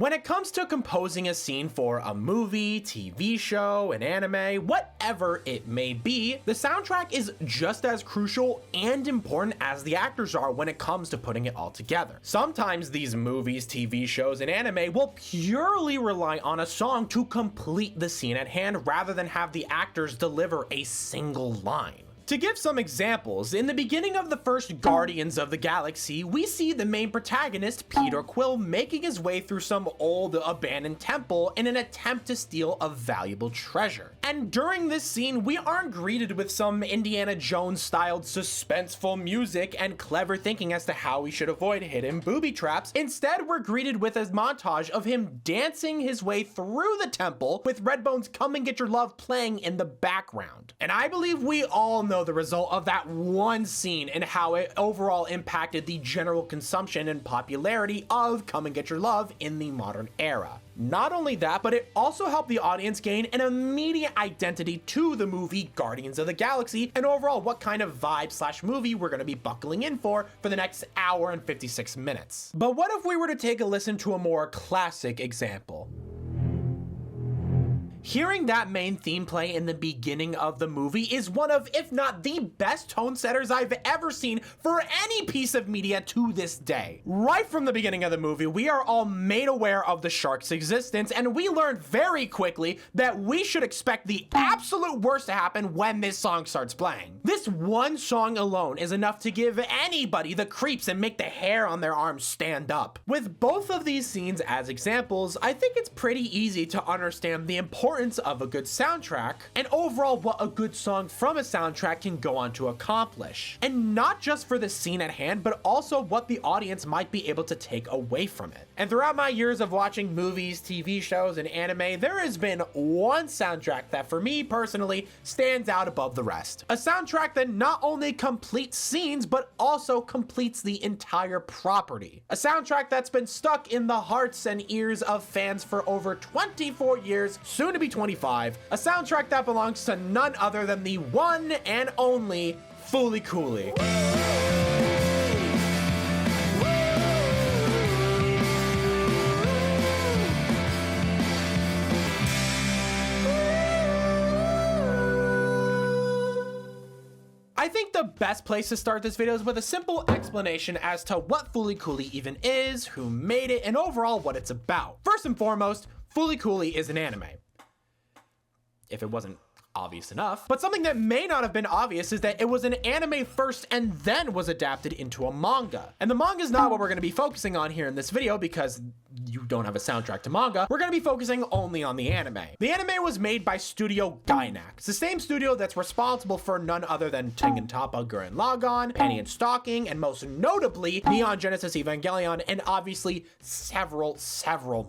When it comes to composing a scene for a movie, TV show, an anime, whatever it may be, the soundtrack is just as crucial and important as the actors are when it comes to putting it all together. Sometimes these movies, TV shows, and anime will purely rely on a song to complete the scene at hand rather than have the actors deliver a single line. To give some examples, in the beginning of the first Guardians of the Galaxy, we see the main protagonist, Peter Quill, making his way through some old abandoned temple in an attempt to steal a valuable treasure. And during this scene, we aren't greeted with some Indiana Jones-styled suspenseful music and clever thinking as to how we should avoid hidden booby traps. Instead, we're greeted with a montage of him dancing his way through the temple with Redbone's Come and Get Your Love playing in the background. And I believe we all know the result of that one scene and how it overall impacted the general consumption and popularity of Come and Get Your Love in the modern era. Not only that, but it also helped the audience gain an immediate identity to the movie Guardians of the Galaxy and overall what kind of vibe/movie we're going to be buckling in for the next hour and 56 minutes. But what if we were to take a listen to a more classic example? Hearing that main theme play in the beginning of the movie is one of, if not the best tone setters I've ever seen for any piece of media to this day. Right from the beginning of the movie, we are all made aware of the shark's existence, and we learn very quickly that we should expect the absolute worst to happen when this song starts playing. This one song alone is enough to give anybody the creeps and make the hair on their arms stand up. With both of these scenes as examples, I think it's pretty easy to understand the importance of a good soundtrack and overall what a good song from a soundtrack can go on to accomplish. And not just for the scene at hand, but also what the audience might be able to take away from it. And throughout my years of watching movies, TV shows, and anime, there has been one soundtrack that for me personally stands out above the rest. A soundtrack that not only completes scenes, but also completes the entire property. A soundtrack that's been stuck in the hearts and ears of fans for over 24 years, soon to be 25, a soundtrack that belongs to none other than the one and only Fooly Cooly. I think the best place to start this video is with a simple explanation as to what Fooly Cooly even is, who made it, and overall what it's about. First and foremost, Fooly Cooly is an anime. If it wasn't obvious enough, but something that may not have been obvious is that it was an anime first and then was adapted into a manga. And the manga is not what we're going to be focusing on here in this video because you don't have a soundtrack to manga. We're going to be focusing only on the anime. The anime was made by Studio Gainax, the same studio that's responsible for none other than Tengen Toppa Gurren Lagann, Penny and Stocking, and most notably Neon Genesis Evangelion, and obviously several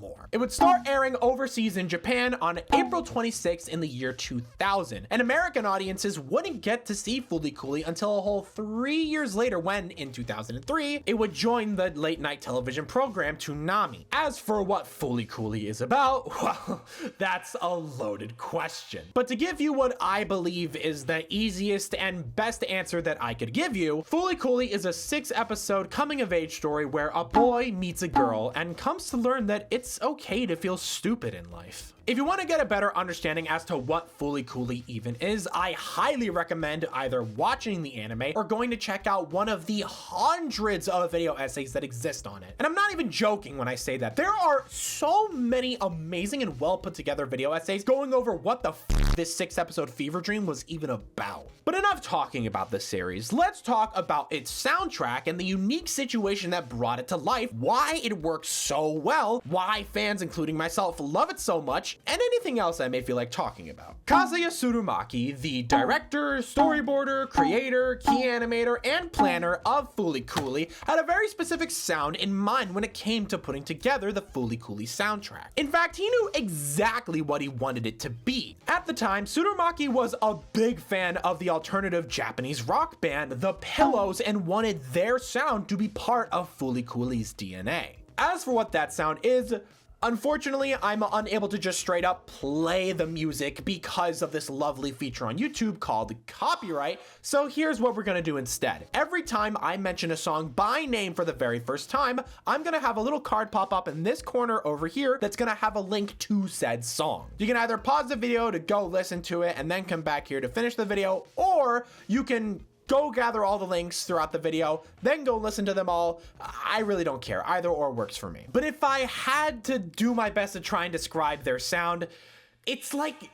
more. It would start airing overseas in Japan on April 26th in the year 2000, and American audiences wouldn't get to see Fooly Cooly until a whole 3 years later when, in 2003, it would join the late night television program Toonami. As for what Fooly Cooly is about, well, that's a loaded question. But to give you what I believe is the easiest and best answer that I could give you, Fooly Cooly is a 6-episode coming-of-age story where a boy meets a girl and comes to learn that it's okay to feel stupid in life. If you want to get a better understanding as to what Fooly Cooly even is, I highly recommend either watching the anime or going to check out one of the hundreds of video essays that exist on it. And I'm not even joking when I say that. There are so many amazing and well put together video essays going over what the this 6-episode fever dream was even about. But enough talking about this series. Let's talk about its soundtrack and the unique situation that brought it to life, why it works so well, why fans, including myself, love it so much, and anything else I may feel like talking about. Kazuya Tsurumaki, the director, storyboarder, creator, key animator, and planner of Fooly Cooly, had a very specific sound in mind when it came to putting together the Fooly Cooly soundtrack. In fact, he knew exactly what he wanted it to be. At the time, Tsurumaki was a big fan of the alternative Japanese rock band The Pillows and wanted their sound to be part of Fooly Cooly's DNA. As for what that sound is, Unfortunately, I'm unable to just straight up play the music because of this lovely feature on YouTube called copyright. So here's what we're gonna do instead. Every time I mention a song by name for the very first time, I'm gonna have a little card pop up in this corner over here that's gonna have a link to said song. You can either pause the video to go listen to it and then come back here to finish the video, or you can go gather all the links throughout the video, then go listen to them all. I really don't care. Either or works for me. But if I had to do my best to try and describe their sound, it's like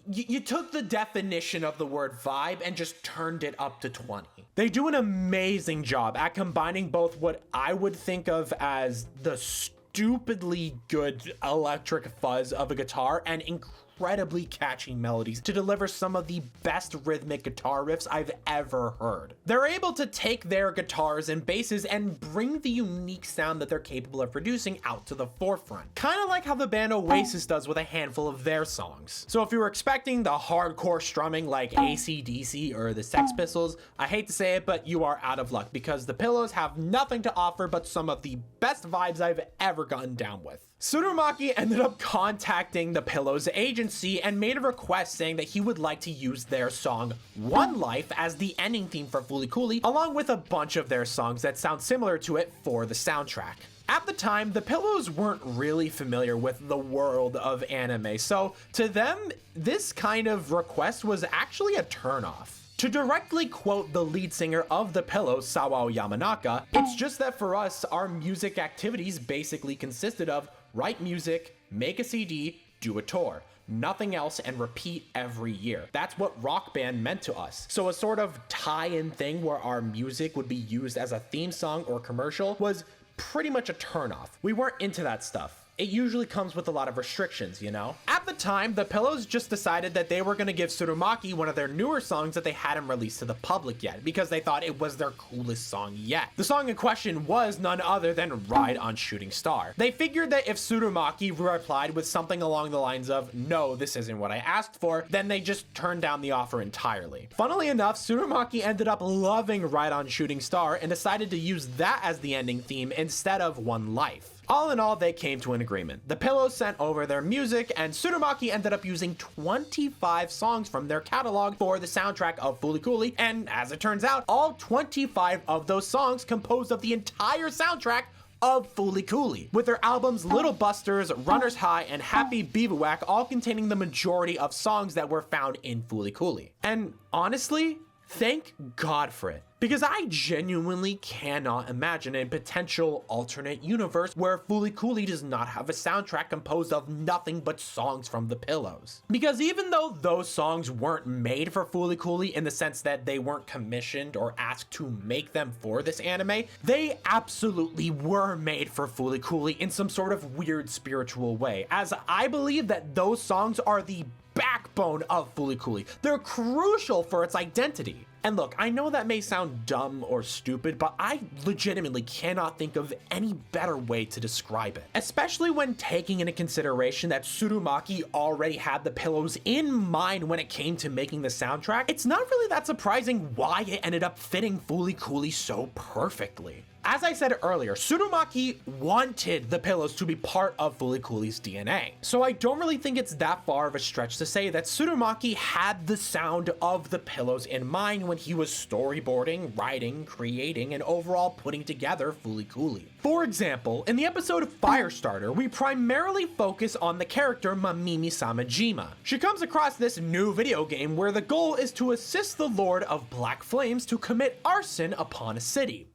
you took the definition of the word vibe and just turned it up to 20. They do an amazing job at combining both what I would think of as the stupidly good electric fuzz of a guitar and incredibly catchy melodies to deliver some of the best rhythmic guitar riffs I've ever heard. They're able to take their guitars and basses and bring the unique sound that they're capable of producing out to the forefront. Kind of like how the band Oasis does with a handful of their songs. So if you were expecting the hardcore strumming like AC/DC or the Sex Pistols, I hate to say it, but you are out of luck because the Pillows have nothing to offer but some of the best vibes I've ever gotten down with. Tsurumaki ended up contacting the Pillows agency and made a request saying that he would like to use their song One Life as the ending theme for Fooly Cooly, along with a bunch of their songs that sound similar to it for the soundtrack. At the time, the Pillows weren't really familiar with the world of anime, so to them, this kind of request was actually a turnoff. To directly quote the lead singer of the Pillows, Sawao Yamanaka, it's just that for us, our music activities basically consisted of write music, make a CD, do a tour. Nothing else, and repeat every year. That's what Rock Band meant to us. So a sort of tie-in thing where our music would be used as a theme song or commercial was pretty much a turnoff. We weren't into that stuff. It usually comes with a lot of restrictions, you know? At the time, the Pillows just decided that they were gonna give Tsurumaki one of their newer songs that they hadn't released to the public yet, because they thought it was their coolest song yet. The song in question was none other than Ride on Shooting Star. They figured that if Tsurumaki replied with something along the lines of, no, this isn't what I asked for, then they just turned down the offer entirely. Funnily enough, Tsurumaki ended up loving Ride on Shooting Star and decided to use that as the ending theme instead of One Life. All in all, they came to an agreement. The Pillows sent over their music, and Tsurumaki ended up using 25 songs from their catalog for the soundtrack of Fooly Cooly, and as it turns out, all 25 of those songs composed of the entire soundtrack of Fooly Cooly, with their albums Little Busters, Runner's High, and Happy Bivouac all containing the majority of songs that were found in Fooly Cooly. And honestly, thank God for it. Because I genuinely cannot imagine a potential alternate universe where Fooly Cooly does not have a soundtrack composed of nothing but songs from the Pillows. Because even though those songs weren't made for Fooly Cooly in the sense that they weren't commissioned or asked to make them for this anime, they absolutely were made for Fooly Cooly in some sort of weird spiritual way, as I believe that those songs are the backbone of Fooly Cooly. They're crucial for its identity. And look, I know that may sound dumb or stupid, but I legitimately cannot think of any better way to describe it. Especially when taking into consideration that Tsurumaki already had the Pillows in mind when it came to making the soundtrack, it's not really that surprising why it ended up fitting Fooly Cooly so perfectly. As I said earlier, Tsurumaki wanted the Pillows to be part of Fooly Cooly's DNA. So I don't really think it's that far of a stretch to say that Tsurumaki had the sound of the Pillows in mind when he was storyboarding, writing, creating, and overall putting together Fooly Cooly. For example, in the episode of Firestarter, we primarily focus on the character Mamimi Samajima. She comes across this new video game where the goal is to assist the Lord of Black Flames to commit arson upon a city.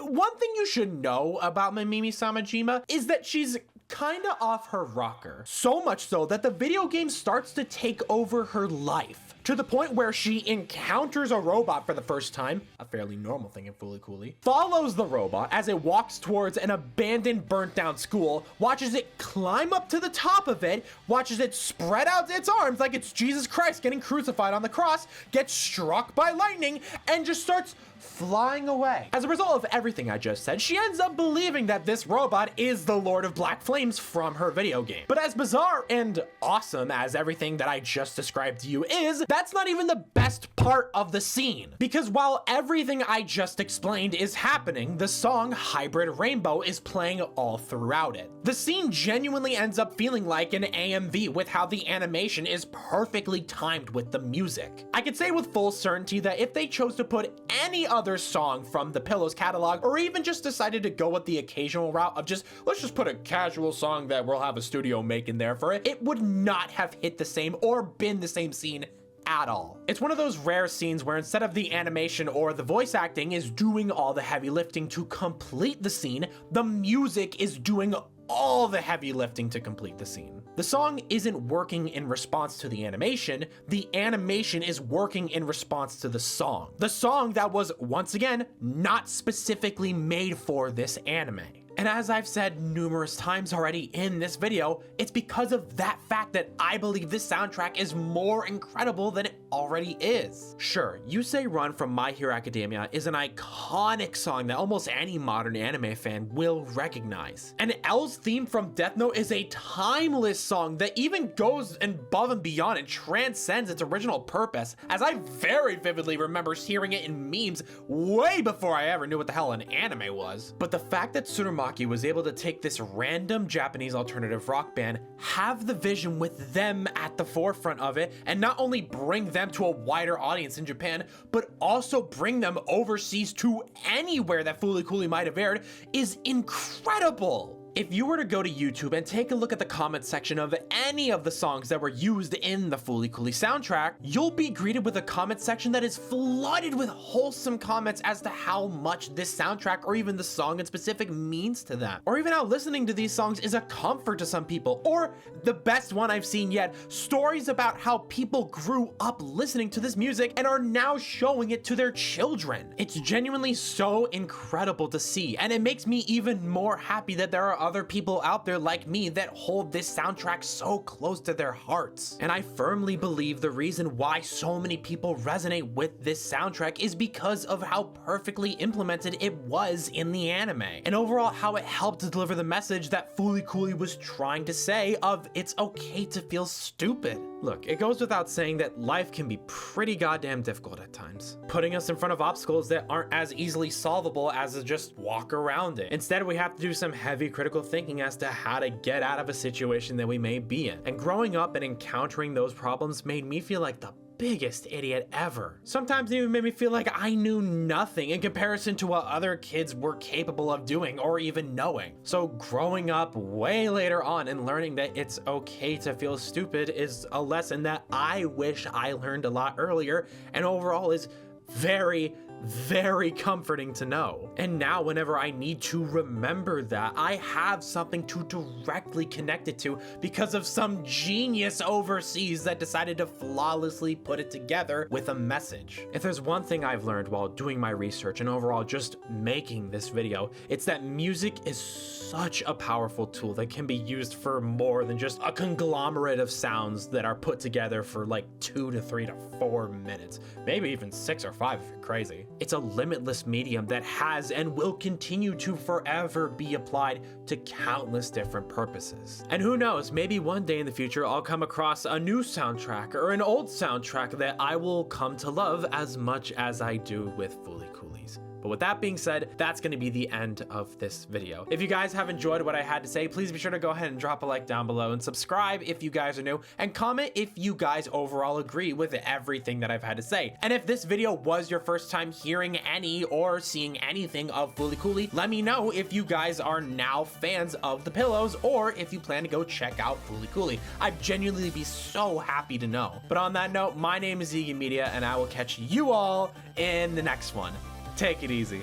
One thing you should know about Mamimi Samajima is that she's kinda off her rocker. So much so that the video game starts to take over her life, to the point where she encounters a robot for the first time, a fairly normal thing in Fooly Cooly, follows the robot as it walks towards an abandoned, burnt down school, watches it climb up to the top of it, watches it spread out its arms like it's Jesus Christ getting crucified on the cross, gets struck by lightning, and just starts flying away. As a result of everything I just said, she ends up believing that this robot is the Lord of Black Flames from her video game. But as bizarre and awesome as everything that I just described to you is, that that's not even the best part of the scene. Because while everything I just explained is happening, the song Hybrid Rainbow is playing all throughout it. The scene genuinely ends up feeling like an AMV with how the animation is perfectly timed with the music. I could say with full certainty that if they chose to put any other song from the Pillows catalog, or even just decided to go with the occasional route of let's just put a casual song that we'll have a studio make in there for it, it would not have hit the same or been the same scene at all. It's one of those rare scenes where instead of the animation or the voice acting is doing all the heavy lifting to complete the scene, the music is doing all the heavy lifting to complete the scene. The song isn't working in response to the animation is working in response to the song. The song that was, once again, not specifically made for this anime. And as I've said numerous times already in this video, it's because of that fact that I believe this soundtrack is more incredible than it already is. Sure, You Say Run from My Hero Academia is an iconic song that almost any modern anime fan will recognize. And L's theme from Death Note is a timeless song that even goes above and beyond and transcends its original purpose, as I very vividly remember hearing it in memes way before I ever knew what the hell an anime was. But the fact that Tsurumaki was able to take this random Japanese alternative rock band, have the vision with them at the forefront of it, and not only bring them to a wider audience in Japan, but also bring them overseas to anywhere that Fooly Cooly might have aired, is incredible. If you were to go to YouTube and take a look at the comment section of any of the songs that were used in the Fooly Cooly soundtrack, you'll be greeted with a comment section that is flooded with wholesome comments as to how much this soundtrack or even the song in specific means to them. Or even how listening to these songs is a comfort to some people. Or the best one I've seen yet, stories about how people grew up listening to this music and are now showing it to their children. It's genuinely so incredible to see, and it makes me even more happy that there are other people out there like me that hold this soundtrack so close to their hearts. And I firmly believe the reason why so many people resonate with this soundtrack is because of how perfectly implemented it was in the anime, and overall how it helped to deliver the message that Fooly Cooly was trying to say of it's okay to feel stupid. Look, it goes without saying that life can be pretty goddamn difficult at times, putting us in front of obstacles that aren't as easily solvable as to just walk around it. Instead, we have to do some heavy critical thinking as to how to get out of a situation that we may be in. And growing up and encountering those problems made me feel like the biggest idiot ever. Sometimes it even made me feel like I knew nothing in comparison to what other kids were capable of doing or even knowing. So growing up way later on and learning that it's okay to feel stupid is a lesson that I wish I learned a lot earlier, and overall is very, very comforting to know. And now whenever I need to remember that, I have something to directly connect it to because of some genius overseas that decided to flawlessly put it together with a message. If there's one thing I've learned while doing my research and overall just making this video, it's that music is such a powerful tool that can be used for more than just a conglomerate of sounds that are put together for like 2 to 3 to 4 minutes, maybe even 6 or 5 if you're crazy. It's a limitless medium that has and will continue to forever be applied to countless different purposes. And who knows, maybe one day in the future I'll come across a new soundtrack or an old soundtrack that I will come to love as much as I do with Fooly Coolies. But with that being said, that's going to be the end of this video. If you guys have enjoyed what I had to say, please be sure to go ahead and drop a like down below and subscribe if you guys are new, and comment if you guys overall agree with everything that I've had to say. And if this video was your first time hearing any or seeing anything of Fooly Cooly, let me know if you guys are now fans of the Pillows or if you plan to go check out Fooly Cooly. I'd genuinely be so happy to know. But on that note, my name is Egan Media, and I will catch you all in the next one. Take it easy.